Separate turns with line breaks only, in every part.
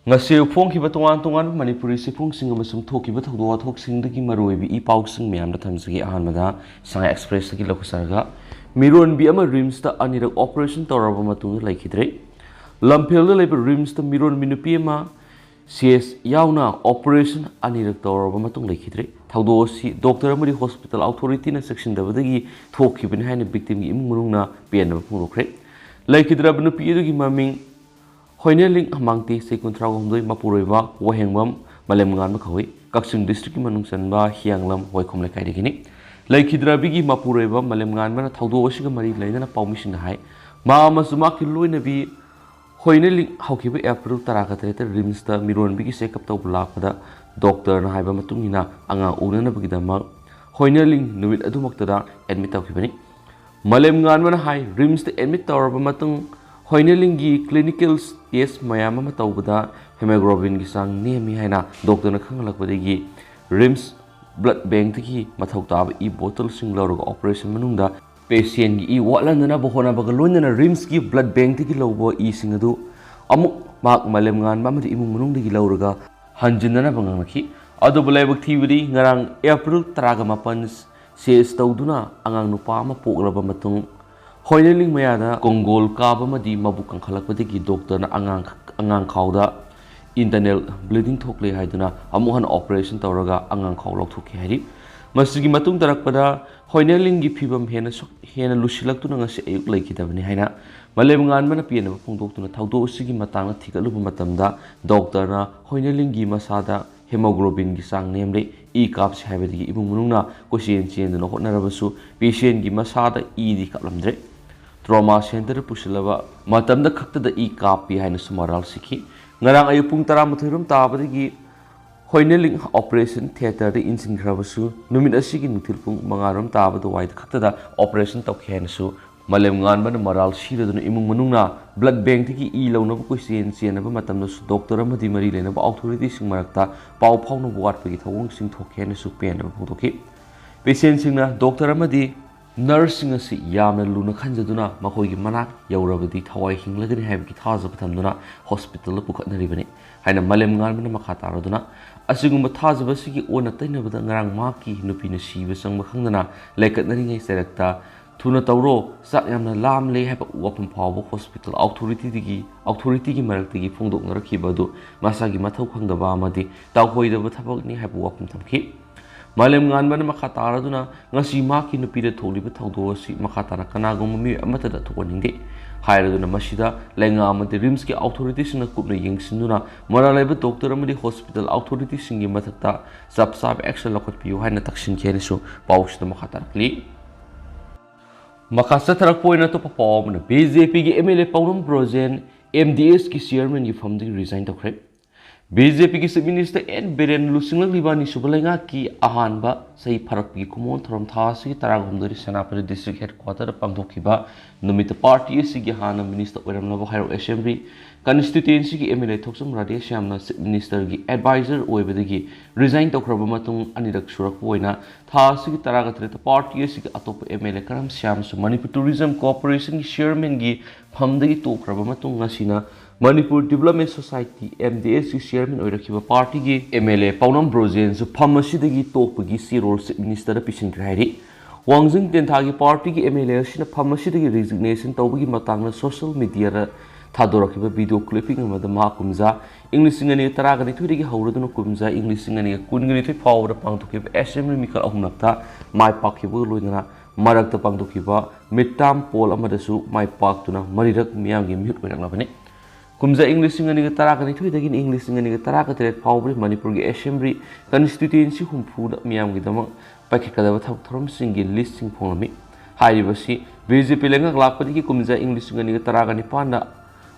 ngasi phongkhiba tongan manipuri sifungsing amasung thokiba thogdo wathoksingi maroibi I pausing miyamda thamsigi ahanmada sanga express gi lokusarga miron bi ama rims ta anirak operation toraba matung laikhidre lamphel da leba rims ta miron minupi ama CS yauna operation anirak toraba matung laikhidre thogdo si doctor amari hospital authority na section dabadagi thokhibani haina victim gi imung munungna pianaba phungokre laikhidra bnupi gi maming Hoineling amangti sekuntra gomdoi mapuroiba wahengbam malemngan bakhawi Kaksing district ki manungsanba hianglam Waikhom lekai digini laikhidra bigi mapuroiba malemngan mana thaudo osiga mari lainana pawmising hai ma amasuma ki loinabi hoineling haukiba April 13 rims ta miron bigi checkup taw bulakpada doctor na haiba matungina anga unana bigi dama hoineling numit adumaktada admit tawkibani malemngan mana hai rims ta admit tawraba matung Hoinelingi clinical test mayama matawbada hemoglobin gi sang nemi haina doctor na khangalakbadegi rims blood bank tiki mathau taba I bottle sing lawrga operation manungda patient gi I walandana bohona baga loinana rims gi blood bank tiki lawbo I sing adu amuk mak malemngan mamadi imung manungdagi lawrga hanjinana bangangaki adu bulaibak thibidi ngarang April 18 ses tawduna angang nupa ama poklaba matung Hoineling mayada Kongol kaba madi mabu kangkhalakpadagi doctor na angang khawda internal bleeding thokle haiduna amuhan operation tawraga angang khaw lokthokhi hairi masigi matung tarakpada hoineling gi phibam hena lusilaktuna ngasi ayuk laikidabani haina malemngan mana pianaba phongdoktuna thawdo usigi matangna thikaluba matamda doctor na hoineling gi masada hemoglobin gi sang nemle E kapsi haibadigi imung munungna question chenduna hotnarabasu patient gi masada E di kaplamdre Trauma Center pusilaba matamda khaktada I kapi haina sumaral sikhi ngarang ayu pung 13 tabadagi hoineling operation theater de insingrabasu numit asigi nuthil pung mangaram tabadu waid khaktada operation tokhenasu malemngan ban maral siraduna imung manungna blood bank tiki I lawnaba question chenaba matamda su doctor amadi mari lenaba authority sing marakta pau phawna buatpagi thawung sing thokhenasu penaba phudokhi patient singna doctor amadi Nursing asi yamna luna khanjaduna makhoi manak yaurabadi thawai hinglagani haibki thajaba thamduna hospital la pukhatnaribani haina malemngan mana makha taraduna asigumba thajaba sigi ona tainabada ngarang maki nupina siba sangba khangdana laikatnari ngai serakta thuna tawro sak yamna lamle haiba wapam phawba hospital authority gi maraktigi phongdoknarakibadu masagi mathau khangdaba amadi tawhoidaba thabakni haiba wapam thamki Malemngan bana makataraduna ngasi maki nupida tholiba thawdo si makatana kanagum mi amatada thokaningde hairaduna masida lenga amate rims ki authorities na kupna yengsinuna maralaiba doctor amadi hospital authorities singi mathakta sab action lokotpiu haina taksin khenesu pawsida makatarakli makasa tarak poina to papawna BJP gi MLA Oinam Brojen MDS ki chairman gi famdi resign tokre BJP ki Chief Minister N Biren Lusinglang Libani Subalenga ki ahanba sei pharak ki kumon thorom thasi taragomdori Senapati district headquarter pangthokhiba numit party sigi hana minister Oinam Hairo Assembly constituency ki MLA Thoksam Radesh Shyamna Chief Minister ki advisor oibadagi resign tokraba matung anirak surak poina thasi ki taragatre party sigi atop MLA Karam Shyam su Manipur Tourism Corporation ki chairman gi phamdagi tokraba matung ngasina Manipur Development Society MDS chairman oirakiba party gi MLA Oinam Brojen su phamasidi tokpagi role Chief Minister da pisingkra hairi Wangjing Tenthagi party gi MLA sina phamasidi resignation tawbagi matangna social media ra thadораkiba video clipping amada ma kumja English ngani taragani thuidagi hauraduna kumja English ngani kungani thoi phawra pangthokiba assembly mikal ahumnakta mai pakhibu loinana marakta pangthokiba midterm poll amadasu mai paktuna marirak miyamgi mute oiraklabani Kumza English ngani taragani thuidagi English ngani taragatre phawbri Manipur gi assembly constituency humpu miyam gi dama pakhikadaba thorom singi list sing phonami hairibasi BJP lenga lakpadi ki kumza English ngani taragani panda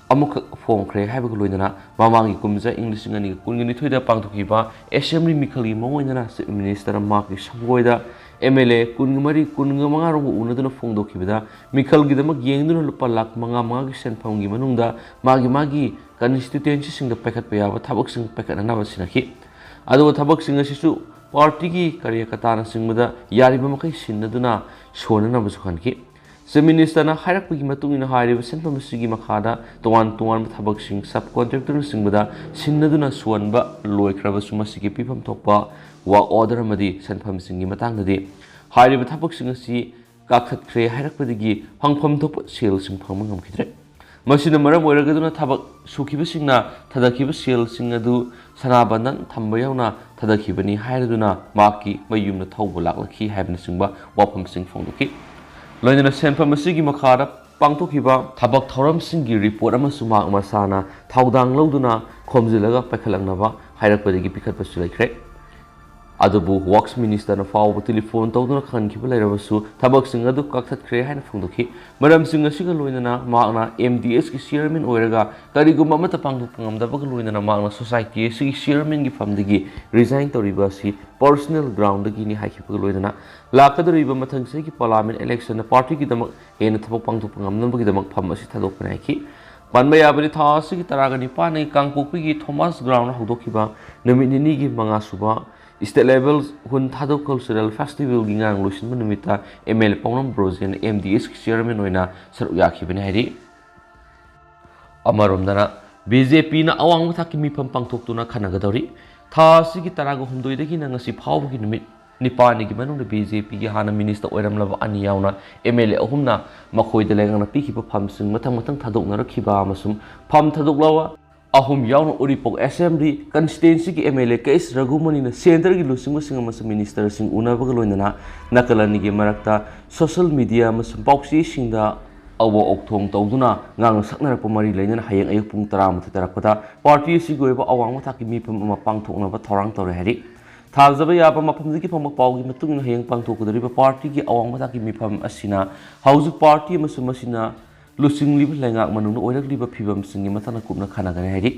amuk phongkhre haiba loinana mamangi kumza English ngani kungani thuida pangthokiba assembly mikhali moinana Chief Minister maki samgoida MLA kungamari kungamanga ro unaduna phongdokhibada mikhal gidama yengduna lupa lak manga gi senpham gi manungda magi constituency singda pekhat payaba thabak sing pekhatna basinaki adu thabak sing asisu party gi karya katana singmada yariba makai sinnaduna sonana basu khanki Chief Minister hairapagi matungina hairiba senfam asigi makhada toan thabak sub contractor singbada sinnaduna suanba loikraba sumasigi pifam thokpa work order amadi senfam singi matangdadi hairiba thabak singasi kakhatkre hairapagi hangpham thokpa sel sing phangma ngamkhidre masina maram oiragaduna thabak sukhiba singna thadakiba sel singadu sanabandan thamba yauna thadakibani hairaduna maki mayumna thawba laklakhi haibna singba wapam sing phongdoki loinana senfam asigi makhada pangtokhiba thabak thoram singi report ama sumak masana thawdang loduna khomjilaga pakhalangnaba hairapadi pikhatpa sulaikre adubu works minister na faw telephone tawduna khankiba lairabasu thabak sing adu kakhatkre haina phongdokhi maram sing asiga loinana makna MDS ki chairman oiraga kariguma mata pangthok pangamdaba ga loinana makna society si chairman gi famdigi resign toriba si personal ground gi ni haikhiba loinana lakadriba mathang se ki parliament election na party ki damak hena thabak pangthok pangamnaba gi damak pham asi thadok panai Panba yabani tha asigi taragani pani kangpokpi gi Thomas ground hodokhiba namini gi manga suba state level hun thado cultural festival gi ngang lusin manumita ML Pawnam Brozen MDS chairman oina saru yakhibani hairi amaromdana BJP na awang mathaki mifam pangthoktuna khanagadori tha asigi taraga humdoi dagi na ngasi phawgi numit nipani gi manung BJP gi hana minister oiram laba ani yauna MLA ahumna makhoi de lengang na pikhiba phamsing mathang thadokna rakhiba amasum pham thadok ahum yauna uripok assembly constituency ki MLA case ragumani na center gi lusing masing amasum minister sing unabaga loinana nakalani gi marakta social media amasum pauksi singda awo okthong tawduna ngang saknarakpa mari leinana hayeng ayuk pung 10 tarakpada party si goiba awang mathaki mifam ama pangthokna ba thorang tore hari Thazaba yaba mapamdagi pamak pawgi matungin hayang pangthokudariba party gi awang mathaki mifam asina hauju party amasum asina lusing liba lengak manungna oiragliba phibam singi mathana kupna khanagane hairi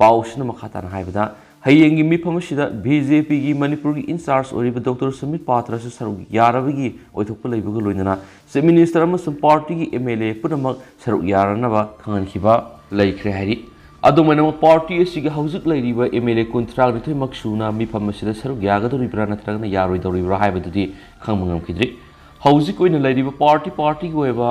pawsina makhatana haibada hayengi mifam asida BJP gi Manipur gi in charge oriba Dr. Samit Patra su saru yarabagi oithokpa leibuga loinana chief minister amasum party gi MLA punamak saru yaranaba khangankhiba laikre hairi adumana party asigi haujuk leiriba MLA contract ni thoimak suna mifam asida saru yagadoribra natragna yaroidoribra haibadudi khangmangamkhidri haujuk oina leiriba party goeba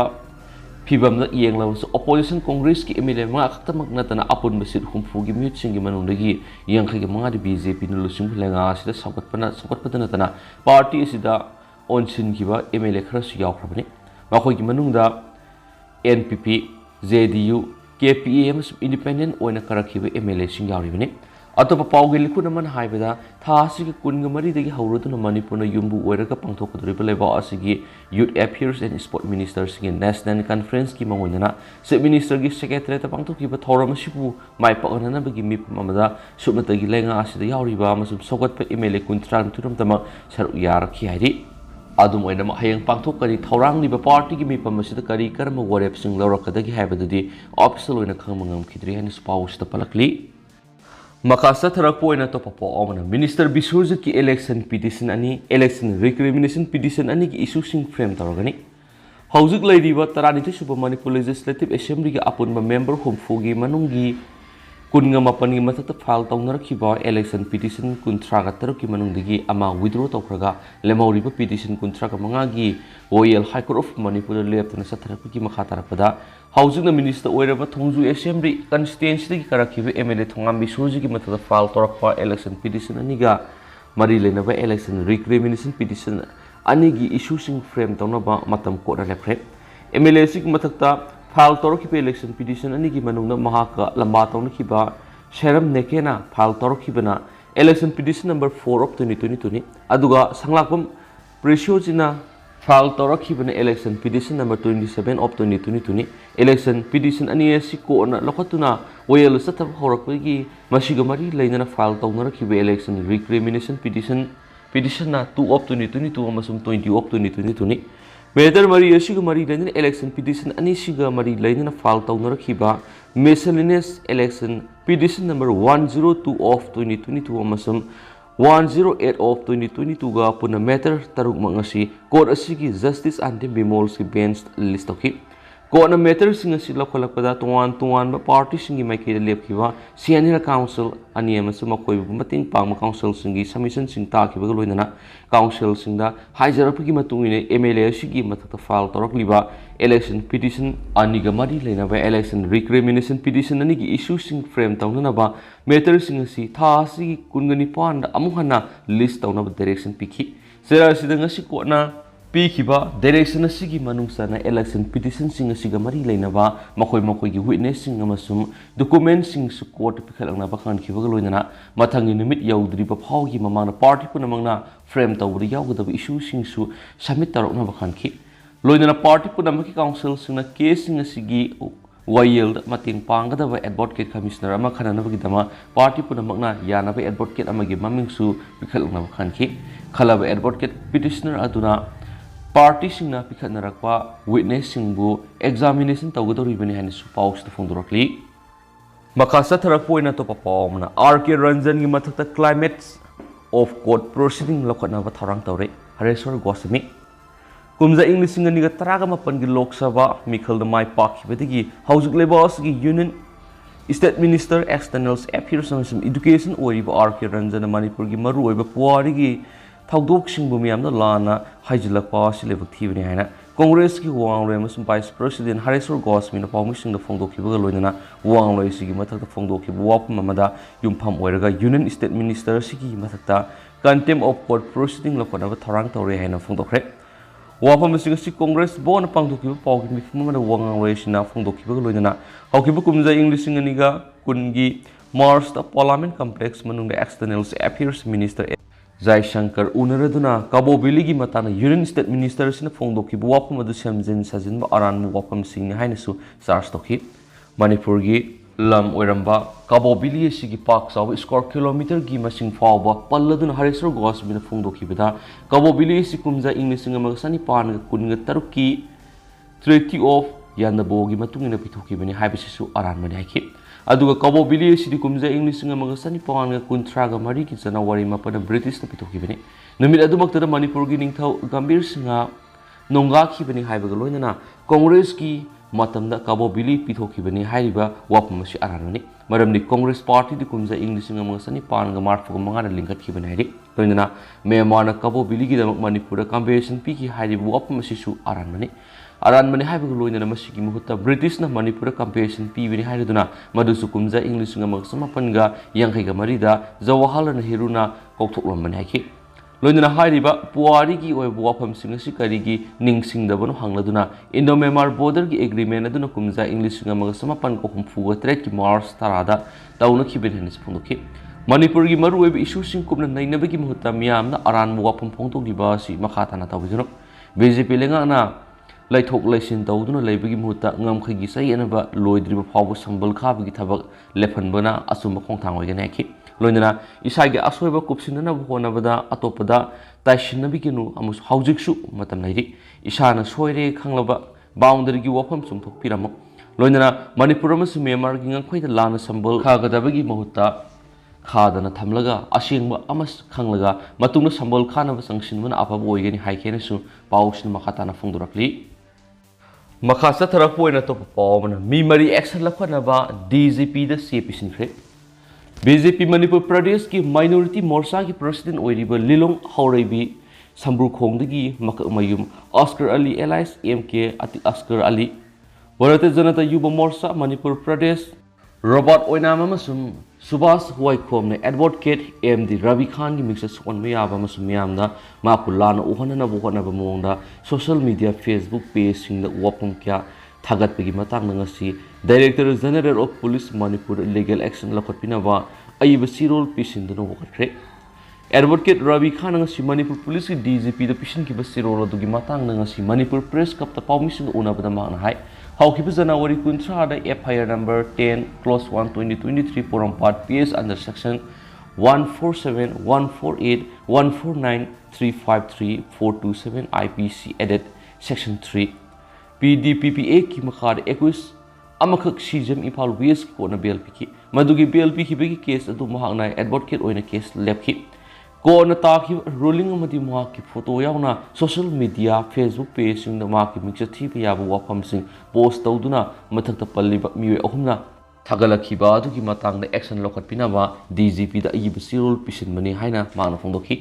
Pibamna iyeng lawas opposition congress ki MLA mga khaktamak natana apun basit humfu gi mute singi manungdagi yang khagi mga di BJP nu lusing lenga sida sakatpana natana party sida onsin kiba MLA khara su yawkhrabani makhoi gi manungda NPP JDU KPA independent oina karakhiba MLA sing yawribani atop pawgi likuna man haibada thasi ki kunga mari dagi hauroduna Manipur na yumbu oiraga pangthokudriba leba asigi youth affairs and sport minister singi national conference ki mangoinana chief minister gi secretary ta pangthokiba thoram sipu mai pakanana bagi mifam amada subnatagi lenga asida yawriba amasum sogatpa MLA contract thuram tama saru yarakhi hairi adum oina hayang pangthokari thorang liba party gi mifam asida kari karma warep sing lawrakadagi haibadudi official oina khangmangam khidri hani spawsta palakli Makasa tharakpo ina to papo amana Minister Bisurjit ki election petition ani election recrimination petition ani ki issue sing frame taragani haujuk leiriba tarani suba Manipur Legislative Assembly ki apunba member humfugi manungi kunga mapani mathata file tawnarakhiba election petition kuntraga taruki manungdagi ama withdraw tawkhraga lemauriba petition kuntraga mangagi Royal High Court of Manipur leptana satharakki makha tarapada Housing Minister oiraba Thongju Assembly constituency ki karakhiba MLA Thongam Bisurji ki mathata file torakpa election petition aniga mari lenaba election recrimination petition anigi issue sing frame tawnaba matam ko lepre MLA sik mathakta file torakhiba election petition anigi manungna mahaka lamba tawnakhiba Sharam Nekena file torokibana election petition number 4 of 2022 ni aduga sanglakpam preciosina file torokibana election petition number 27 of 2022 ni election petition ani si ko na lokatuna oyel sathab horakpagi masiga mari leinana file tawnarakhiba election recrimination petition na 2 of 2022 amasum 20 of 2022 ni Matter Mari Yashiga Mari Lenin election petition Anishiga Mari Lenin file Taunarakiba miscellaneous election petition number 102 of 2022 Amasum 108 of 2022 ga puna matter taruk mangasi court asigi justice ante bemol si bench list oki कोना मैटरसिंग असि लखलकपदा तोवान पार्टीसिंग माइकेदा लेपखिबा senior counsel अनि अमसु मखोइबु मतिंग पांगमा counsel सिंगी submission सिंग ताखिबा लोइनना काउंसिल सिंगदा हाइजरपगी मतुंगिने एमएलए सिगी मथक्ता फाइल तौरकलिबा इलेक्शन पिटिशन अनिगा मरी लेनाबा इलेक्शन रिक्रिमिनेशन पिटिशन अनिगी इशू सिंग फ्रेम तौननाबा मैटरसिंग असि था सिगी कुनगनि पांदा अमुहना लिस्ट तौनबा डायरेक्शन पिखि सेरा सिदंगसि कोना पीखिबा डायरेक्शन असिगी मनुंगसाना इलेक्शन पिटिशन सिंग असिगा मरी लेनाबा मखोई विटनेस सिंग अमसुम डॉक्यूमेंट सिंग सु कोर्ट पिखलंगनाबा खानखिबा लोइनना मथंगी निमित यौद्रिबा फावगी ममांगना पार्टी पुनमंगना फ्रेम तौबदि यावगदबा इशू सिंग सु सबमिट तौरकनाबा खानखि लोइनना पार्टी पुनमकी काउंसिल सिंगना केस सिंग असिगी वायल मतिंग पांगदबा एडवोकेट कमिश्नर अमा खननबगिदमा पार्टी पुनमकना यानबा एडवोकेट अमगी ममिंगसु पिखलंगनाबा खानखि खलाबा एडवोकेट पिटिशनर अदुना पार्टी सिंगना पिखनरकपा विटनेस सिंगबु एग्जामिनेशन तौगदौरिबनि हानिसु पाउसता फोंदोरकली मखासा थरकपोइना तो पापावमना आरके रंजन गी मथक्ता क्लाइमेट्स ऑफ कोर्ट प्रोसीडिंग लोखनबा थरंग तौरे हरेश्वर गोस्वामी कुमजा इंग्लिशिंग निगा तरागा मपन गी लोकसभा मिखल द माय पाखिबदगी हौजुक लेबस गी union state minister externals affairs and education ओरिबा आरके रंजन मणिपुर गी मरु ओइबा पुआरिगी थौदोकसिंगबु मियामदा लाना हाइजिलकपा सिलेबक थीबनि हायना कांग्रेस की वांगलोय अमसुम वाइस प्रेसिडेंट हरेश्वर गोस्वामीना पावमिसिंगदा फोंदोखिबगा लोइनना वांगलोय सिगी मथक्ता फोंदोखिबु वापम अमदा युमफाम ओइरगा यूनियन स्टेट मिनिस्टर सिगी मथक्ता कंटेम ऑफ कोर्ट प्रोसीडिंग लखनबा थरांग तौरे हायना फोंदोखरे वाफम सिगसी कांग्रेस बोन पांगदोखिबु पावगिन मिफुमदा वांगलोय सिना फोंदोखिबगा लोइनना हौखिबु कुमजा इंग्लिशिंग अनिगा कुनगी मार्च द पार्लियामेंट कॉम्प्लेक्स मनुंग एक्सटर्नल्स अफेयर्स मिनिस्टर जयशंकर उनरदुना काबोबिलीगी मताना यूनियन स्टेट मिनिस्टर सिना फोंदोखिबु वाफम अदु सेमजिन सजिनबा अरानमु वाफम सिंग हाइनसु चार्ज तोखि मणिपुर गी लम ओइरंबा काबोबिली सिगी पाक साव स्क्वायर किलोमीटर गी मसिंग फावबा पल्लदुना हरेश्वर गोस्वामीना फोंदोखिबदा काबोबिली सि कुमजा इंग्लिशिंग अमगा सनि पान कुनगा तरुकी ट्रेटी ऑफ यानबोगी मतुंगिना पिथोखिबनि हाइबसिसु अरानमनि हाइखि अदुगा काबोबिली सिदी कुमजा इंग्लिशिंग अमगा सनि पान कुंथ्रागा मरी की जनवरी मपन ब्रिटिश न पिथोखिबनि नुमित अदुमक्तदा मणिपुर गी निंगथौ गंभीर सिंगा नोंगाखिबनि हाइबगा लोइनना कांग्रेस की मतमदा काबोबिली पिथोखिबनि हाइरिबा वापमसि अरानमनि मरमनि कांग्रेस पार्टी दि कुमजा इंग्लिशिंग अमगा सनि पानगा मार्फुगा मंगाना लिंगतखिबनि हाइरि लोइनना मेमाना काबोबिली गी दमक मणिपुर कन्वेंशन पिखि हाइरिबा वापमसिसु अरानमनि अरानमनि हाइबगा लोइनना मसिगी मुहुत्ता ब्रिटिश न मणिपुर कन्वेंशन पिबनि हाइरदुना मदुसु कुमजा इंग्लिशिंग अमगा समापनगा यांखैगा मरिदा जवाहरलाल नेहरूना कौथोकलमनि हाइखि लोइनना हाइरिबा पुआरी की ओइब वाफम सिंगसि करिगी निंगसिंगदबनो हांगलदुना इंडो म्यांमार बॉर्डर की एग्रीमेंट अदुना कुमजा इंग्लिशिंग अमगा समापन को हुमफुगा त्रेट की मार्च तरादा तौनखिबनि हनिस फोंदोखि मणिपुर की मरु ओइब इशू सिंग कुमना नैनबगी मुहुत्ता मियामना अरान वाफम फोंदोखिबा सि मखाताना तौबिजनो बीजेपी लेंगाना लाइथोक लाइसिन तौदुना लेबगी मुहुत्ता ngamkhagi sayenaba loidriba phawbu sambal khabagi thabak lefanbana asumba khongthang oigane akhi loinana isagi asoiba kupsinana honabada atopada taishinabiginu amus haujiksu matam nairi isana soire khanglaba boundary gi wafam sumthok piramo loinana manipur amas myanmar gi ngangkhoida lana sambal khagadabagi muhutta khadana thamlaga asingba amas khanglaga matungna sambal khanaba sangsinbana afaba oigani haikenesu pausna makhatana fungdurakli मखासा थरक पोइना तो पावना मी मरी action लखनबा DGP द सीपीसिनख्रे BJP मणिपुर प्रदेश की माइनॉरिटी मोर्चा की प्रेसिडेंट ओइरिबा लिलोंग हौरैबी संब्रु खोंगदगी मकमयुम अस्कर अली एलाइस MK अति अस्कर अली भारतीय जनता युवा मोर्चा मणिपुर प्रदेश रॉबर्ट ओइनाम अमसुम सुभाष वाइखोम ने एडवोकेट MD रवि खान की मिक्स सोन मयाबा अमसुम यामदा माकु लाना उहनना बुहनबा मोंगदा सोशल मीडिया फेसबुक पेज सिंग वापम क्या थागतपगी मतंग ngasi director general of police Manipur legal action लखटपिनबा अइब सिरोल पिसिनदनो वखट्रे advocate Ravi Khan ngasi Manipur police की DGP द पिसिन की सिरोल दुगी मतंग ngasi मणिपुर प्रेस कप त पाउमिसिन उनाबदा मांगना हाय हौखिबा जनवरी 19 दा FIR नंबर 10 क्लोज 1 2023 पोरमपाट PS under section 147 148 149 353 427 IPC added section 3 PDPPA की मखार 21 अमखक सीजम इम्फाल वेस्ट कोना बेल पिखि मदुगी बेल पिखिबगी केस अदु महांगना एडवोकेट ओइना केस लेपखि कोना ताकि रूलिंग अमदी माकी फोटो यावना सोशल मीडिया फेसबुक पेज सिंग माकी मिक्स थीब याब वाफम सिंग पोस्ट तौदुना मथक पल्लिब मिवे अहुमना थागलखिबा अदुगी मतंग एक्शन लौखटपिनाबा DGP दा इब सिरोल पिसिनबनी हाइना माना फोंदोखि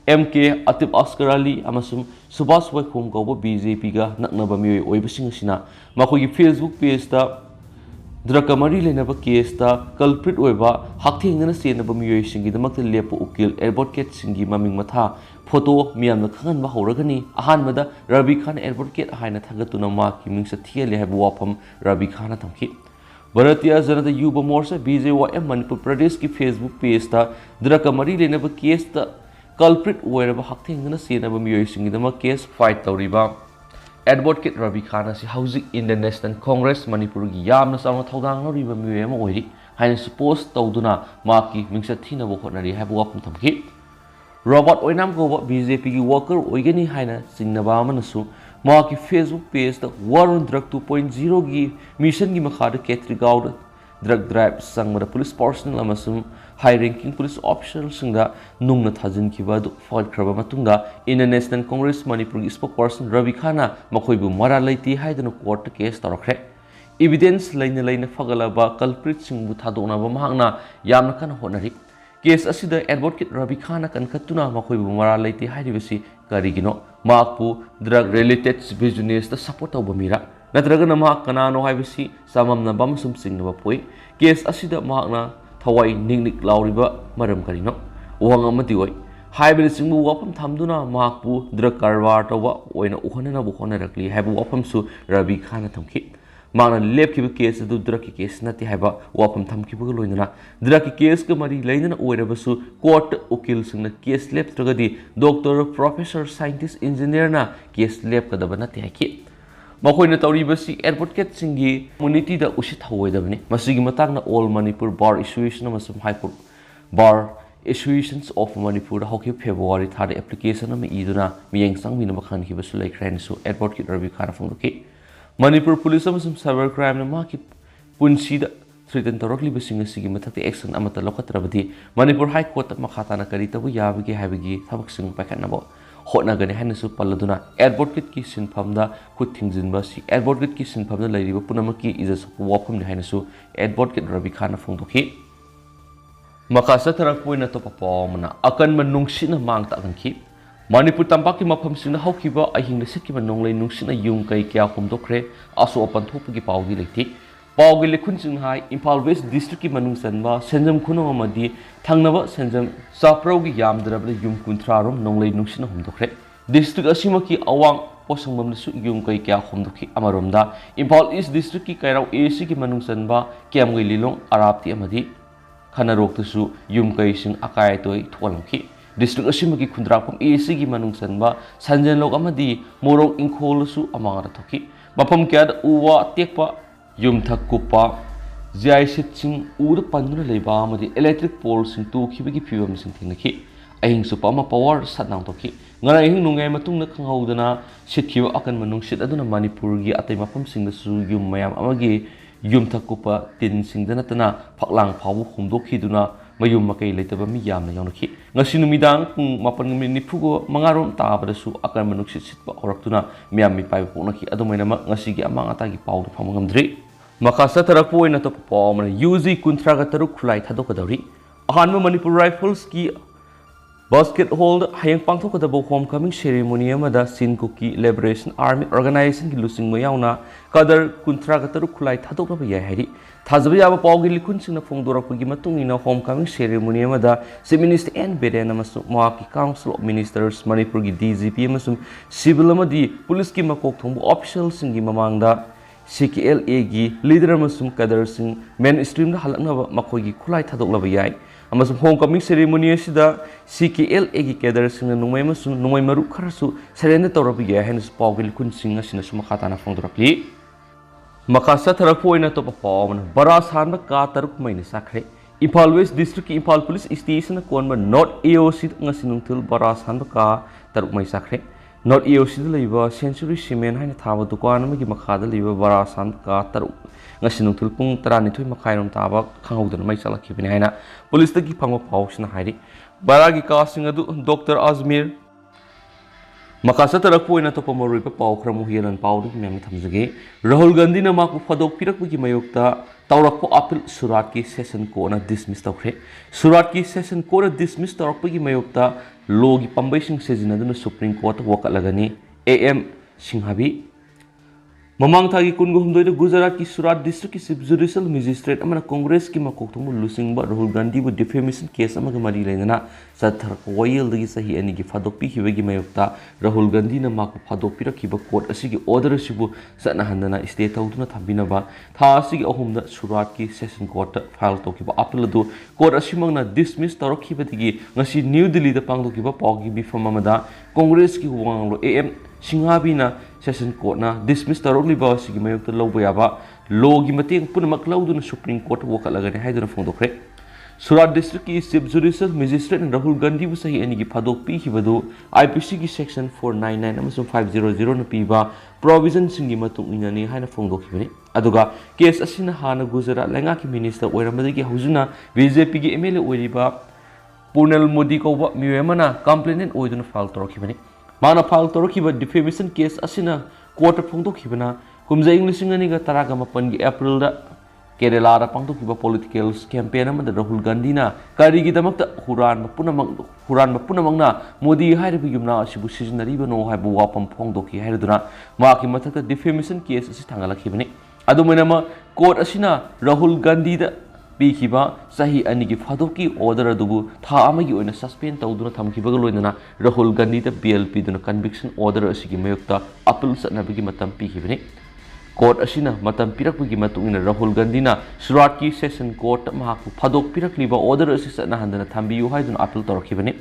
MK Atif Asghar Ali amasum Subash Waikhom gauba BJP ga naknaba mioi oibasing asina makogi Facebook page ta drakamari lenaba case ta culprit oiba hakthengna senaba mioi singi damakta lepo ukil advocate singi maming matha photo miyamna khangan ba horagani ahan mada Rabi Khan advocate haina thagatuna ma ki mingsa thiale habu wapam Rabi Khan thamki Bharatiya Janata Yuba Morcha BJP Manipur Pradesh ki Facebook page ta drakamari lenaba case ta culprit oiraba hakthengna senaba mioi singi dama case fight tawriba advocate Rabi Khan asi housing in the National Congress Manipur gi yamna sama thodang loriba mioi ama oiri haina suppose tawduna maki mingsa thina bo khonari habu wapum thamki Robert Oinam go BJP gi worker oigani haina singnaba amanasu maki Facebook page ta war on drug 2.0 gi mission gi makhada ketri gaud drug drive sangmara police personnel amasum high ranking police officials singda nungna thajin kiba du fight kraba matungda in the National Congress Manipur spokesperson Rabi Khana makhoibu mara laiti haidana court case tarakre evidence laina fagalaba culprit singbu thadona ba mahangna yamna kana honari case asida advocate Rabi Khana kan katuna makhoibu mara laiti haidibasi karigino makpu drug related business ta support tawba mira natraga ma kanano haibasi samamna bam sum singna poi case asida mahakna thawai ningnik lauriba maram karino uhang amati oi haibel singbu wapam thamduna mahakpu drug karwar tawa oina uhana bu khona rakli haibu wapam su Rabi Khana thamki magna lepkiba case du drug case nati haiba wapam thamkiba loinana drug case ka mari lainana oirabasu court ukil singna case lep tragadi doctor professor scientist engineer na case lep kadaba nati haki makoina tawribasi advocate singi community da usit hawoidabni masigi matangna all Manipur bar association amasum high court bar associations of Manipur da hoki February 3 application am iduna miyeng sangmina bakhan ki basu like ran so advocate Rabi Khana phongdoki Manipur police amasum cyber crime na maki punsi da threaten torokli basing sigi mathati action amata lokhatrabadi Manipur high court makhata na kari tabu yabigi habigi thabak sing pakhanabo hotna gani hanasu palladuna advocate ki sinphamda khuthingjinba si advocate ki sinphamda lairiba punamaki ijasu wapam ni hanasu advocate Rabi Khana phongdoki makasa tarak poina to papamna akan manungsina mangta ganki Manipur tampaki mafam singna haukiba ahingna sikkiba nonglei nungsina yung kai kya humdokre aso apan thopagi pawgi leiti pawgi lekhun sing hai Imphal West district ki manung sanba senjam khunong amadi thangnaba senjam sapraugi yamdrabla yum kunthra rom nonglei nungsina humdokre district asimaki awang posangmam su yung kai kya humdoki amaromda Imphal East district ki kairau AC ki manung sanba kyamgei lilong arapti amadi khanarok tu yum kai sing akai toy tholamki district asimaki khundrapam AC ki manung sanba sanjan lok amadi morok ingkhol su amangara thoki mapam kya uwa tekpa yum thakkupa jai sing ur panduna leiba amadi electric poles sing tu khibagi phibam sing thinaki ahing su pama power satnang toki ngara ahing nungai matungna khanghaudana sitkhiba akan manung sit aduna Manipur gi atai mapam sing da su yum mayam amagi yum thakkupa tin sing dana tana phaklang phawu humdokhi duna mayum makai leitaba mi yamna yawnaki ngasi numidang pung mapan mi nipugo mangarom tabada su akan manung sitba horaktuna miyam mi pai ponaki adumaina ma ngasi gi amang atagi pawdu phamangamdri makasa tarakpo ina to pawmana UG kuntraga taruk khulai thadokadari ahanma Manipur Rifles ki basket hall hayang pangthokadabo homecoming ceremony amada Sinkuki Liberation Army Organization ki lusing mayawna kadar kuntraga taruk khulai thadokaba yai hari thajaba yaba pawgi likhun singna phongdorakpagi matungina homecoming ceremony amada Chief Minister N Beden amasum Mahaki Council of Ministers Manipur gi DGP amasum civil amadi police ki makok thongbu officials singi mamangda CKLA gi leader amasum kadar sing mainstream da halaknaba makhoi gi khulai thadoklaba yai amasum homecoming ceremony asida CKLA gi kadar sing nungmai amasum nungmai maru kharasu serena tawrabi yai hanis pawgi likhun sing asina suma khatana phongdorakli makasa tarakpo ina to papawna baras hanba ka taruk maina sakre Imphal West district ki Imphal police station konba North AOC ngasinungthul baras hanba ka taruk mai sakre North East Liba, Century Cement, and Tava Dukan, Makada Liba, Varasan, Katar, National Tulpung, Taranito, Makairam Taba, Kaudan, Maisala Kipinina, Police the Gipang of Paush and Heidi, Baragi casting a Dr. Azmir. Makasa tarakpo ina topa marui pa pau kramu hialan pau du mem thamjage Rahul Gandhi na maku phadok pirakpu gi mayokta tawrakpo appeal surat ki session ko na dismiss tawkhre surat ki session ko na dismiss tawrakpu gi mayokta law gi pambai sing sejina du Supreme Court wakat lagani AM Singhabi Mamang thagi kungu humdoi Gujarat ki Surat district ki chief judicial magistrate amana Congress ki makoktumu lusingba Rahul Gandhi bu defamation case amaga mari lengana sathar koyel dagi sahi ani gi phadok pi hibagi mayokta Rahul Gandhi na maku phadok pi rakhiba court asigi order sibu satna handana state tawtuna thambina ba tha asigi ahumda Surat ki session court file tokiba appeal du court asimangna dismiss tarakhiba digi ngasi New Delhi da pangdokiba pawgi bifam amada Congress ki wanglo AM Singhabina session court na dismiss tarokli ba sigi mayokta lawba yaba law gi mateng punamak lawduna Supreme Court wakat lagani haiduna phongdokre Surat district ki chief judicial magistrate Rahul Gandhi bu sahi ani gi phadok pi hibadu IPC gi section 499 amasung 500 na piba provision singi matung inani haina phongdokhibani aduga case asina hana Gujarat lenga ki minister oiramadi gi huzuna BJP gi MLA oiriba Punal Modi ko ba miwemana complainant oiduna file torokhibani Mana file torokiba defamation case asina court phongdokhibana humjai lisingani ga taraga mapan gi April da Kerala ra pangdokiba political campaign amada Rahul Gandhi na kari gi damakta huran punamang na Modi hairibi yumna asibu sijnari bano haibu wapam phongdoki haiduna ma ki mathakta defamation case asi thangalakibani adumena ma court asina Rahul Gandhi da Pikiba sahi anigi fadoki order adubu tha amagi oina suspend tawduna thamkibaga loinana Rahul Gandhi da BLP duna conviction order asigi mayokta appeal satnabigi matam pikibani court asina matam pirakbagi matungina Rahul Gandhi na Surat ki session court mahaku fadok pirakliba order asi satna handana thambiyu haiduna appeal tawrakibani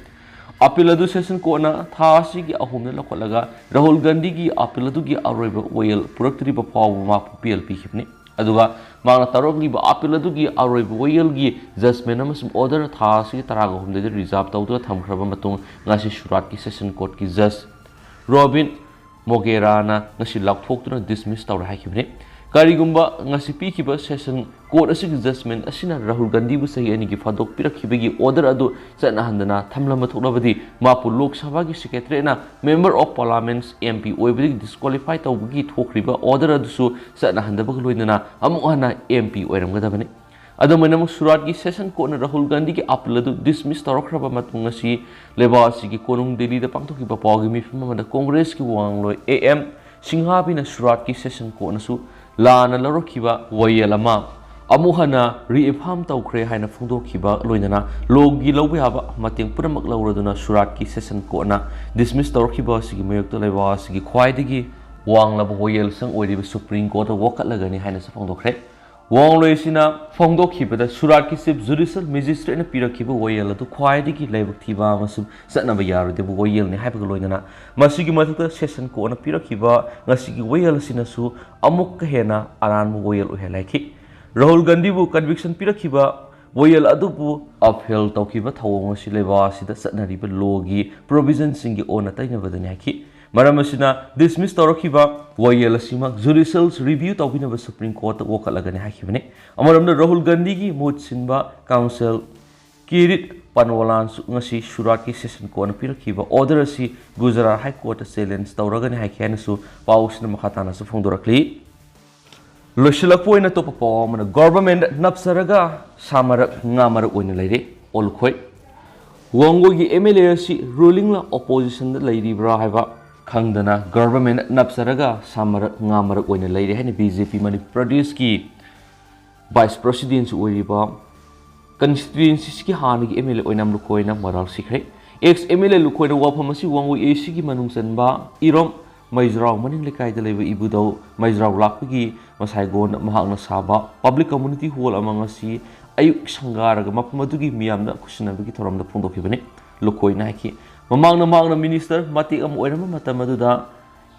appeal adu session court na tha asigi ahumna lakholaga Rahul Gandhi gi appeal adu gi aroiba oil puraktri ba paw ma PLP kibani aduga mangna tarokli ba appeal adugi aroiba oil gi judgment amasum order tha si taraga humde reserve tawdu thamkhraba matung ngasi Surat ki session court ki judge Robin Mogera na ngasi lakthoktura dismiss tawra hakibne karigumba ngasi pikiba session court asigi judgment asina Rahul Gandhi bu sahi ani gi phadok pirakhibegi order adu satna handana thamlama thoknabadi mapu Lok Sabha gi secretary na member of parliament MP oibadi disqualify tawbagi thokriba order adu su satna handaba loinana amuhana MP oiramgadabani adamana Surat gi session court na Rahul Gandhi gi appeal adu dismiss tawrakraba matung ngasi lebasi gi konung Delhi da pangthokiba pawgi mi famada Congress ki wangloi AM Singhabi na Surat ki session court na su Lana Larokiba Wayelama Amuhana reaffirm tawkhre haina phongdokhiba loinana logi lawbaba mateng punamak lawraduna Surat ki session court na dismiss tawkhiba sigi mayokta laiwa sigi khwaidagi wanglaba Wayel sang oiriba Supreme Court wakat lagani haina sa phongdokre wangloi sina phongdokhibada Surat ki chief judicial magistrate na pirakhiba Wayel adu khwaidagi laibak thiba masum satnaba yarudebu Wayel ni haibaga loinana masigi mathakta session court na pirakhiba ngasigi Wayel sina su amuk hena aran Wayel uhelaiki Rahul Gandhi bu conviction pirakhiba Wayel adubu upheld tawkiba thawong sileba sida satnariba logi provision singi ona tainabadani haki maramasina dismiss tawrakhiba Wayel asimak judicial review tawbinaba Supreme Court wakalagani hakibane amaramna Rahul Gandhi gi mood sinba council Kirit Panwalan ngasi Surat ki session court na pirakhiba order asi Gujarat High Court challenge tawragani hakiana su pausna makhatana su phongdorakli Loshilakpoina topa pawamana government napsaraga samarak ngamarak oina leire olkhoi wangogi MLA si ruling la opposition da leiribra haiba khangdana government napsaraga samarak ngamarak oina leire haina BJP mani Pradesh ki vice president oiriba constituencies ki hanagi MLA Oinam lukoina moral sikre ex MLA lukoina waphamasi wango AC ki manung sanba irom Maizrao maning lekai da leba ibudau Maizrao lakpagi masaigon mahakna saba public community hall amangasi ayuk sangaraga mapamadugi miyamna kusinabagi thoramda phongdokhibani lukoina haki mamangna minister mati am oirama matamaduda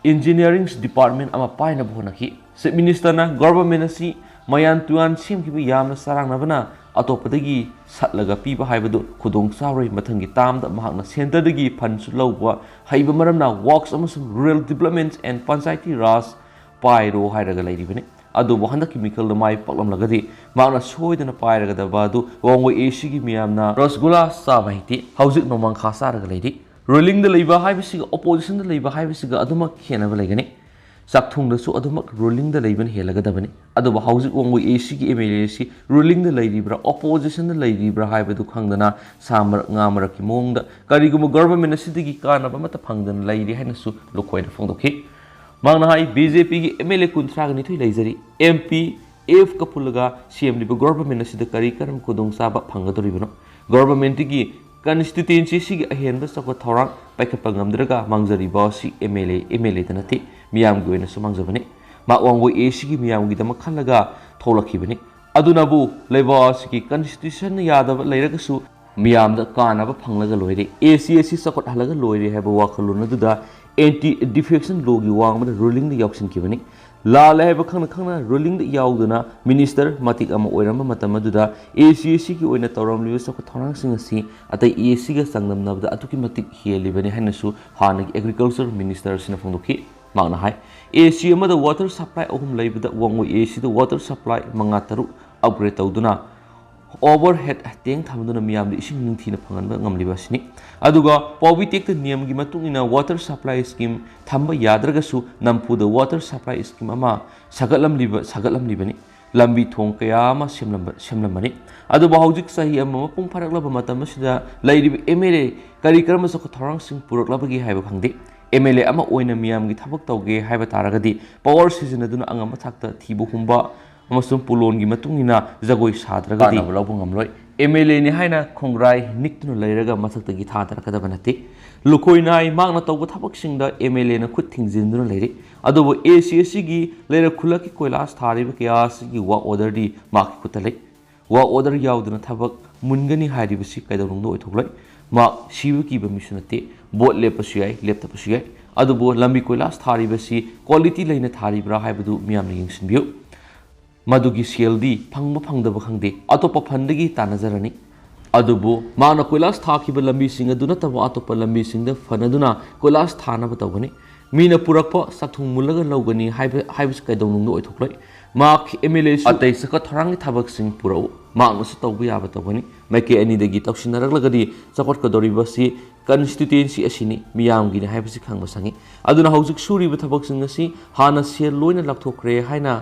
engineering department ama paina bhonaki se minister na government asi mayan tuan sim ki yamna sarang nabana ꯑꯇꯣꯞꯄꯗꯒꯤ ꯁꯠꯂꯒ ꯄꯤꯕ ꯍꯥꯏꯕꯗꯨ ꯈꯨꯗꯣꯡ ꯆꯥꯔꯣꯏ ꯃꯊꯪꯒꯤ ꯇꯥꯝꯗ ꯃꯍꯥꯛꯅ ꯁꯦꯟꯇꯔꯗꯒꯤ ꯐꯟꯁꯨ ꯂꯧꯕ ꯍꯩꯕ ꯃꯔꯝꯅ ꯋꯥꯛꯁ ꯑꯃꯁꯨꯡ ꯔꯨꯔꯦꯜ ꯗꯤꯕꯂꯞꯃꯦꯟꯠ ꯑꯦꯟ ꯄꯟꯆꯥꯌꯇꯤ ꯔꯥꯖ ꯄꯥꯏꯔꯣ ꯍꯥꯏꯔꯒ ꯂꯩꯔꯤꯕꯅꯤ ꯑꯗꯨꯕꯨ ꯍꯟꯗꯛꯀꯤ ꯃꯤꯈꯜꯗ ꯃꯥꯏ ꯄꯥꯛꯂꯝꯂꯒꯗꯤ ꯃꯍꯥꯛꯅ ꯁꯣꯏꯗꯅ ꯄꯥꯏꯔꯒꯗꯕ ꯑꯗꯨ ꯋꯥꯡꯒꯣꯏ ꯑꯦꯁꯤꯒꯤ ꯃꯤꯌꯥꯝꯅ ꯔꯁꯒꯨꯂꯥ ꯆꯥꯕ ꯍꯩꯇꯦ ꯍꯧꯖꯤꯛ ꯅꯣꯡꯃꯥꯡꯈꯥ ꯆꯥꯔꯒ ꯂꯩꯔꯤ ꯔꯨꯂꯤꯡꯗ ꯂꯩꯕ ꯍꯥꯏꯕꯁꯤꯒ ꯑꯣꯄꯣꯖꯤꯁꯟꯗ ꯂꯩꯕ ꯍꯥꯏꯕꯁꯤꯒ ꯑꯗꯨꯃꯛ ꯈꯦꯠꯅꯕ ꯂꯩꯒꯅꯤ ꯆꯥꯛꯊꯨꯡꯗꯁꯨ ꯑꯗꯨꯃꯛ ꯔꯨꯂꯤꯡꯗ ꯂꯩꯕꯅ ꯍꯦꯜꯂꯒꯗꯕꯅꯤ ꯑꯗꯨꯕꯨ ꯍꯧꯖꯤꯛ ꯋꯥꯡꯒꯣꯏ ꯑꯦꯁꯤꯒꯤ MLA ꯑꯁꯤ ꯔꯨꯂꯤꯡꯗ ꯂꯩꯔꯤꯕ꯭ꯔꯥ ꯑꯣꯄꯣꯖꯤꯁꯟꯗ ꯂꯩꯔꯤꯕ꯭ꯔꯥ ꯍꯥꯏꯕꯗꯨ ꯈꯪꯗꯅ ꯁꯥ ꯃꯔꯛ ꯉꯥ ꯃꯔꯛꯀꯤ ꯃꯑꯣꯡꯗ ꯀꯔꯤꯒꯨꯝꯕ ꯒꯚꯔꯟꯃꯦꯟꯠ ꯑꯁꯤꯗꯒꯤ ꯀꯥꯟꯅꯕ ꯑꯃꯠꯇ ꯐꯪꯗꯅ ꯂꯩꯔꯤ ꯍꯥꯏꯅꯁꯨ ꯂꯨꯈꯣꯏꯅ ꯐꯣꯡꯗꯣꯛꯈꯤ ꯃꯍꯥꯛꯅ ꯍꯥꯏ BJPꯒꯤ MLA 32 ꯂꯩꯖꯔꯤ MP AFꯀ ꯄꯨꯜꯂꯒ ꯁꯦꯝꯂꯤꯕ ꯒꯚꯔꯟꯃꯦꯟꯠ ꯑꯁꯤꯗ ꯀꯔꯤ ꯀꯔꯝ ꯈꯨꯗꯣꯡꯆꯥꯕ ꯐꯪꯒꯗꯧꯔꯤꯕꯅꯣ ꯒꯚꯔꯟꯃꯦꯟꯠꯀꯤ ꯀꯟꯁꯇꯤꯇ꯭ꯌꯨꯟꯁꯤ ꯑꯁꯤꯒꯤ ꯑꯍꯦꯟꯕ ꯆꯥꯎꯈꯠ ꯊꯧꯔꯥꯡ ꯄꯥꯏꯈꯠꯄ ꯉꯝꯗ꯭ꯔꯒ ꯃꯥꯡꯖꯔꯤꯕ ꯑꯁꯤ MLAꯗ ꯅꯠꯇꯦ ꯃꯤꯌꯥꯝꯒꯤ ꯑꯣꯏꯅꯁꯨ ꯃꯥꯡꯖꯕꯅꯤ ꯃꯍꯥꯛ ꯋꯥꯡꯒꯣꯏ ꯑꯦꯁꯤꯒꯤ ꯃꯤꯌꯥꯝꯒꯤꯗꯃꯛ ꯈꯜꯂꯒ ꯊꯣꯛꯂꯛꯈꯤꯕꯅꯤ ꯑꯗꯨꯅꯕꯨ ꯂꯩꯕꯥꯛ ꯑꯁꯤꯒꯤ ꯀꯟꯁꯇꯤꯇ꯭ꯌꯨꯁꯟꯅ ꯌꯥꯗꯕ ꯂꯩꯔꯒꯁꯨ ꯃꯤꯌꯥꯝꯗ ꯀꯥꯟꯅꯕ ꯐꯪꯂꯒ ꯂꯣꯏꯔꯦ ꯑꯦꯁꯤ ꯑꯁꯤ ꯆꯥꯎꯈꯠꯍꯜꯂꯒ ꯂꯣꯏꯔꯦ ꯍꯥꯏꯕ ꯋꯥꯈꯜꯂꯣꯟ ꯑꯗꯨꯗ ꯑꯦꯟꯇꯤ ꯗꯤꯐꯦꯛꯁꯟ ꯂꯣꯒꯤ ꯋꯥꯡꯃꯗ ꯔꯨꯂꯤꯡꯗ ꯌꯥꯎꯁꯤꯟꯈꯤꯕꯅꯤ ꯂꯥꯜꯂꯦ ꯍꯥꯏꯕ ꯈꯪꯅ ꯈꯪꯅ ꯔꯨꯂꯤꯡꯗ ꯌꯥꯎꯗꯨꯅ ꯃꯤꯅꯤꯁꯇꯔ ꯃꯇꯤꯛ ꯑꯃ ꯑꯣꯏꯔꯝꯕ ꯃꯇꯝ ꯑꯗꯨꯗ ꯑꯦꯁꯤ ꯑꯁꯤꯒꯤ ꯑꯣꯏꯅ ꯇꯧꯔꯝꯂꯤꯕ ꯆꯥꯎꯈꯠ ꯊꯧꯔꯥꯡꯁꯤꯡ ꯑꯁꯤ ꯑꯇꯩ ꯑꯦꯁꯤꯒ ꯆꯥꯡꯗꯝꯅꯕꯗ ꯑꯗꯨꯛꯀꯤ ꯃꯇꯤꯛ ꯍꯦꯜꯂꯤꯕꯅꯤ ꯍꯥꯏꯅꯁꯨ ꯍꯥꯟꯅꯒꯤ ꯑꯦꯒ꯭ꯔꯤꯀꯜꯆꯔ ꯃꯤꯅꯤꯁꯇꯔ ꯑꯁꯤꯅ ꯐꯣꯡꯗꯣꯛꯈꯤ ꯃꯍꯥꯛꯅ ꯍꯥꯏ ꯑꯦꯁꯤ ꯑꯃꯗ ꯋꯥꯇꯔ ꯁꯄ꯭ꯂꯥꯏ 3 ꯂꯩꯕꯗ Wangoi acid water supply 5-6 upgrade ꯇꯧꯗꯨꯅ ꯑꯣꯚꯔꯍꯦꯗ ꯇꯦꯡ ꯊꯝꯗꯨꯅ ꯃꯤꯌꯥꯝꯗ ꯏꯁꯤꯡ ꯅꯤꯡꯊꯤꯅ ꯐꯪꯍꯟꯕ ꯉꯝꯂꯤꯕ ꯑꯁꯤꯅꯤ ꯑꯗꯨꯒ ꯄꯥꯎꯕꯤ ꯇꯦꯛꯇ ꯅꯤꯌꯝꯒꯤ ꯃꯇꯨꯡ ꯏꯟꯅ ꯋꯥꯇꯔ ꯁꯄ꯭ꯂꯥꯏ ꯁ꯭ꯀꯤꯝ ꯊꯝꯕ ꯌꯥꯗ꯭ꯔꯒꯁꯨ ꯅꯝꯐꯨꯗ ꯋꯥꯇꯔ ꯁꯄ꯭ꯂꯥꯏ ꯁ꯭ꯀꯤꯝ ꯑꯃ ꯁꯥꯒꯠꯂꯝꯂꯤꯕꯅꯤ ꯂꯝꯕꯤ ꯊꯣꯡ ꯀꯌꯥ ꯑꯃ ꯁꯦꯝꯂꯝꯕꯅꯤ ꯑꯗꯨꯕꯨ ꯍꯧꯖꯤꯛ ꯆꯍꯤ ꯑꯃ ꯃꯄꯨꯡ ꯐꯥꯔꯛꯂꯕ ꯃꯇꯝ ꯑꯁꯤꯗ ꯂꯩꯔꯤꯕ MLA ꯀꯔꯤ ꯀꯔꯝꯕ ꯆꯥꯎꯈꯠ ꯊꯧꯔꯥꯡꯁꯤꯡ ꯄꯨꯔꯛꯂꯕꯒꯦ ꯍꯥꯏꯕ ꯈꯪꯗꯦ MLA ꯑꯃ ꯑꯣꯏꯅ ꯃꯤꯌꯥꯝꯒꯤ ꯊꯕꯛ ꯇꯧꯒꯦ ꯍꯥꯏꯕ ꯇꯥꯔꯒꯗꯤ ꯄꯥꯋꯔ ꯁꯤꯖꯤꯟꯅꯗꯨꯅ ꯑꯉꯝꯕ ꯊꯥꯛꯇ ꯊꯤꯕ ꯍꯨꯝꯕ ꯑꯃꯁꯨꯡ ꯄꯨꯂꯣꯟꯒꯤ ꯃꯇꯨꯡ ꯏꯟꯅ ꯖꯒꯣꯏ ꯁꯥꯗ꯭ꯔꯒꯗꯤ ꯀꯥꯟꯅꯕ ꯂꯧꯕ ꯉꯝꯂꯣꯏ MLAꯅꯤ ꯍꯥꯏꯅ ꯈꯣꯡꯒ꯭ꯔꯥꯏ ꯅꯤꯛꯇꯨꯅ ꯂꯩꯔꯒ ꯃꯊꯛꯇꯒꯤ ꯊꯥꯗꯔꯛꯀꯗꯕ ꯅꯠꯇꯦ ꯂꯨꯈꯣꯏꯅ ꯍꯥꯏ ꯃꯍꯥꯛꯅ ꯇꯧꯕ ꯊꯕꯛꯁꯤꯡꯗ MLAꯅ ꯈꯨꯠ ꯊꯤꯡꯖꯤꯟꯗꯨꯅ ꯂꯩꯔꯤ ꯑꯗꯨꯕꯨ ꯑꯦꯁꯤ ꯑꯁꯤꯒꯤ ꯂꯩꯔꯛ ꯈꯨꯜꯂꯛꯀꯤ ꯀꯣꯏꯂꯥꯁ ꯊꯥꯔꯤꯕ ꯀꯌꯥ ꯑꯁꯤꯒꯤ ꯋꯥꯛ ꯑꯣꯔꯗꯔꯗꯤ ꯃꯍꯥꯛꯀꯤ ꯈꯨꯠꯇ ꯂꯩ ꯋꯥꯛ ꯑꯣꯔꯗꯔ ꯌꯥꯎꯗꯅ ꯊꯕꯛ ꯃꯨꯟꯒꯅꯤ ꯍꯥꯏꯔꯤꯕꯁꯤ ꯀꯩꯗꯧꯅꯨꯡꯗ ꯑꯣꯏꯊꯣꯛꯂꯣꯏ ꯃꯍꯥꯛ ꯁꯤꯕ ꯀꯤꯕ ꯃꯤꯁꯨ ꯅꯠꯇꯦ ꯕꯣꯠ ꯂꯦꯞꯄꯁꯨ ꯌꯥꯏ ꯂꯦꯞꯇꯕꯁꯨ ꯌꯥꯏ ꯑꯗꯨꯕꯨ ꯂꯝꯕꯤ ꯀꯣꯏꯂꯥꯁ ꯊꯥꯔꯤꯕꯁꯤ ꯀ꯭ꯋꯥꯂꯤꯇꯤ ꯂꯩꯅ ꯊꯥꯔꯤꯕ꯭ꯔꯥ ꯍꯥꯏꯕꯗꯨ ꯃꯤꯌꯥꯝꯅ ꯌꯦꯡꯁꯤꯟꯕꯤꯌꯨ ꯃꯗꯨꯒꯤ ꯁꯦꯜꯗꯤ ꯐꯪꯕ ꯐꯪꯗꯕ ꯈꯪꯗꯦ ꯑꯇꯣꯞꯄ ꯐꯟꯗꯒꯤ ꯇꯥꯟꯅꯖꯔꯅꯤ ꯑꯗꯨꯕꯨ ꯃꯥꯅ ꯀꯣꯏꯂꯥꯁ ꯊꯥꯈꯤꯕ ꯂꯝꯕꯤꯁꯤꯡ ꯑꯗꯨ ꯅꯠꯇꯕ ꯑꯇꯣꯞꯄ ꯂꯝꯕꯤꯁꯤꯡꯗ ꯐꯅꯗꯨꯅ ꯀꯣꯏꯂꯥꯁ ꯊꯥꯅꯕ ꯇꯧꯒꯅꯤ ꯃꯤꯅ ꯄꯨꯔꯛꯄ ꯆꯥꯛꯊꯨꯡ ꯃꯨꯜꯂꯒ ꯂꯧꯒꯅꯤ ꯍꯥꯏꯕꯁꯤ ꯀꯩꯗꯧꯅꯨꯡꯗ ꯑꯣꯏꯊꯣꯛꯂꯣꯏ ꯃꯍꯥꯛꯀꯤ MLAꯁꯨ ꯑꯇꯩ ꯆꯥꯎꯈꯠ ꯊꯧꯔꯥꯡꯒꯤ ꯊꯕꯛꯁꯤꯡ ꯄꯨꯔꯛꯎ ꯃꯍꯥꯛꯅꯁꯨ ꯇꯧꯕ ꯌꯥꯕ ꯇꯧꯒꯅꯤ ꯃꯥꯏꯀꯩ ꯑꯅꯤꯗꯒꯤ ꯇꯧꯁꯤꯟꯅꯔꯛꯂꯒꯗꯤ ꯆꯥꯎꯈꯠꯀꯗꯧꯔꯤꯕꯁꯤ ꯀꯟꯁꯇꯤꯇ꯭ꯌꯨꯟꯁꯤ ꯑꯁꯤꯅꯤ ꯃꯤꯌꯥꯝꯒꯤꯅꯤ ꯍꯥꯏꯕꯁꯤ ꯈꯪꯕ ꯆꯪꯏ ꯑꯗꯨꯅ ꯍꯧꯖꯤꯛ ꯁꯨꯔꯤꯕ ꯊꯕꯛꯁꯤꯡ ꯑꯁꯤ ꯍꯥꯟꯅ ꯁꯦꯜ ꯂꯣꯏꯅ ꯂꯧꯊꯣꯛꯈ꯭ꯔꯦ ꯍꯥꯏꯅ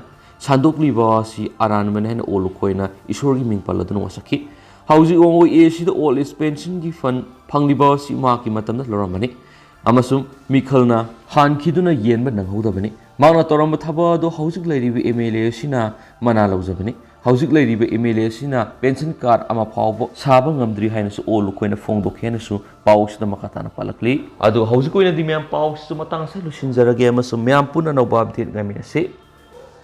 ꯁꯟꯗꯣꯛꯂꯤꯕ ꯑꯁꯤ ꯑꯔꯥꯟꯕꯅꯤ ꯍꯥꯏꯅ ꯑꯣꯂꯨꯈꯣꯏꯅ ꯏꯁꯣꯔꯒꯤ ꯃꯤꯡ ꯄꯜꯂꯗꯨꯅ ꯋꯥꯁꯛꯈꯤ ꯍꯧꯖꯤꯛ ꯋꯥꯡꯒꯣꯏ ꯑꯦꯁꯤꯗ ꯑꯣꯜ ꯑꯦꯖ ꯄꯦꯟꯁꯟꯒꯤ ꯐꯟ ꯐꯪꯂꯤꯕ ꯑꯁꯤ ꯃꯍꯥꯛꯀꯤ ꯃꯇꯝꯗ ꯂꯧꯔꯝꯕꯅꯤ ꯑꯃꯁꯨꯡ ꯃꯤꯈꯜꯅ ꯍꯥꯟꯈꯤꯗꯨꯅ ꯌꯦꯟꯕ ꯅꯪꯍꯧꯗꯕꯅꯤ ꯃꯍꯥꯛꯅ ꯇꯧꯔꯝꯕꯊꯕꯛ ꯑꯗꯨ ꯍꯧꯖꯤꯛ ꯂꯩꯔꯤꯕ MLA ꯑꯁꯤꯅ ꯃꯅꯥ ꯂꯧꯖꯕꯅꯤ ꯍꯧꯖꯤꯛ ꯂꯩꯔꯤꯕ MLA ꯑꯁꯤꯅ ꯄꯦꯟꯁꯟ ꯀꯥꯔꯗ ꯑꯃ ꯐꯥꯎꯕ ꯁꯥꯕ ꯉꯝꯗ꯭ꯔꯤ ꯍꯥꯏꯅꯁꯨ ꯑꯣꯂꯨꯈꯣꯏꯅ ꯐꯣꯡꯗꯣꯛꯈꯤ ꯍꯥꯏꯅꯁꯨ ꯄꯥꯎꯁꯤꯗ ꯃꯈꯥ ꯇꯥꯅ ꯄꯜꯂꯛꯂꯤ ꯑꯗꯨ ꯍꯧꯖꯤꯛ ꯑꯣꯏꯅꯗꯤ ꯃꯌꯥꯝ ꯄꯥꯎꯁꯤꯁꯨ ꯃꯇꯥꯡ ꯑꯁꯤ ꯂꯣꯏꯁꯤꯟꯖꯔꯒꯦ ꯑꯃꯁꯨꯡ ꯃꯌꯥꯝ ꯄꯨꯟꯅ ꯑꯅꯧꯕ ꯑꯞꯗꯦꯠ ꯉꯥꯏꯃꯤꯟꯅꯁꯤ